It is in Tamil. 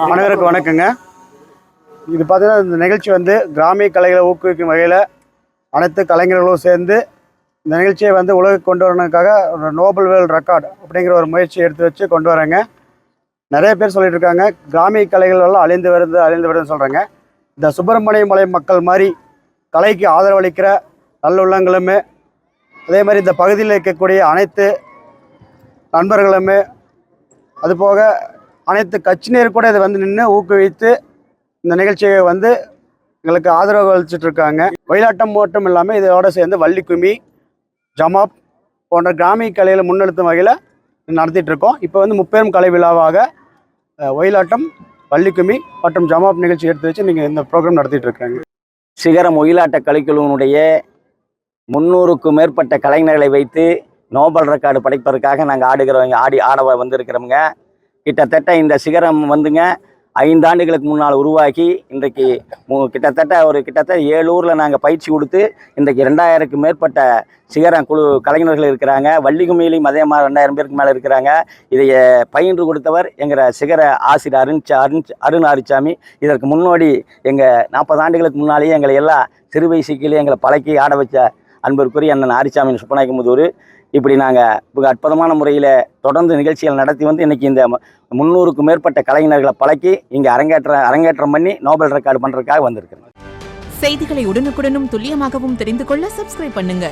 அனைவருக்கும் வணக்கங்க. இது பார்த்தீங்கன்னா இந்த நிகழ்ச்சி வந்து கிராமிய கலைகளை ஊக்குவிக்கும் வகையில் அனைத்து கலைஞர்களும் சேர்ந்து இந்த நிகழ்ச்சியை வந்து உலகுக்கு கொண்டு வரணுக்காக ஒரு நோபல் வேர்ல்ட் ரெக்கார்டு அப்படிங்கிற ஒரு முயற்சி எடுத்து வச்சு கொண்டு வராங்க. நிறைய பேர் சொல்லிட்டு இருக்காங்க கிராமிய கலைகள் எல்லாம் அழிந்து வருதுன்னு சொல்கிறாங்க. இந்த சுப்பிரமணிய மலை மக்கள் மாதிரி கலைக்கு ஆதரவளிக்கிற நல்லுள்ளங்களுமே, அதே மாதிரி இந்த பகுதியில் இருக்கக்கூடிய அனைத்து நண்பர்களுமே, அதுபோக அனைத்து கட்சியினர் கூட இதை வந்து நின்று ஊக்குவித்து இந்த நிகழ்ச்சியை வந்து எங்களுக்கு ஆதரவு அளிச்சுட்டு இருக்காங்க. ஒயிலாட்டம் மட்டும் இல்லாமல் இதோட சேர்ந்து வள்ளிக்கும்மி, ஜமாப் போன்ற கிராமிய கலைகளை முன்னெடுத்தும் வகையில் நடத்திட்டு இருக்கோம். இப்போ வந்து முப்பெரும் கலை விழாவாக ஒயிலாட்டம், வள்ளிக்கும்மி மற்றும் ஜமாப் நிகழ்ச்சி எடுத்து வச்சு நீங்கள் இந்த ப்ரோக்ராம் நடத்திட்டு இருக்காங்க. சிகரம் ஒயிலாட்ட கலைக்குழுவினுடைய 300க்கும் மேற்பட்ட கலைஞர்களை வைத்து நோபல் ரெக்கார்டு படைப்பதற்காக நாங்கள் ஆட வந்திருக்கிறோங்க. கிட்டத்தட்ட இந்த சிகரம் வந்துங்க 5 ஆண்டுகளுக்கு முன்னால் உருவாக்கி இன்றைக்கு கிட்டத்தட்ட 7 ஊரில் நாங்கள் பயிற்சி கொடுத்து இன்றைக்கு 2000க்கும் மேற்பட்ட சிகரம் குழு கலைஞர்கள் இருக்கிறாங்க. வள்ளிக்கும்மியிலையும் அதே மாதிரி 2000 பேருக்கு மேலே இருக்கிறாங்க. இதை பயின்று கொடுத்தவர் எங்கள் சிகர ஆசிரியர் அருண் ஆரிச்சாமி. இதற்கு முன்னோடி எங்கள் 40 ஆண்டுகளுக்கு முன்னாலேயே எங்களை எல்லாம் சிறு வயசுக்கிலேயே எங்களை பழக்கி ஆட வச்ச அன்பிற்குரிய அண்ணன் ஆரிச்சாமி சுப்பநாயக்கமுதூர். இப்படி நாங்கள் அற்புதமான முறையில் தொடர்ந்து நிகழ்ச்சிகள் நடத்தி வந்து இன்றைக்கி இந்த 300க்கும் மேற்பட்ட கலைஞர்களை பழக்கி இங்கே அரங்கேற்றம் பண்ணி நோபல் ரெக்கார்டு பண்ணுறதுக்காக வந்திருக்கிறோம். செய்திகளை உடனுக்குடனும் துல்லியமாகவும் தெரிந்து கொள்ள சப்ஸ்கிரைப் பண்ணுங்க.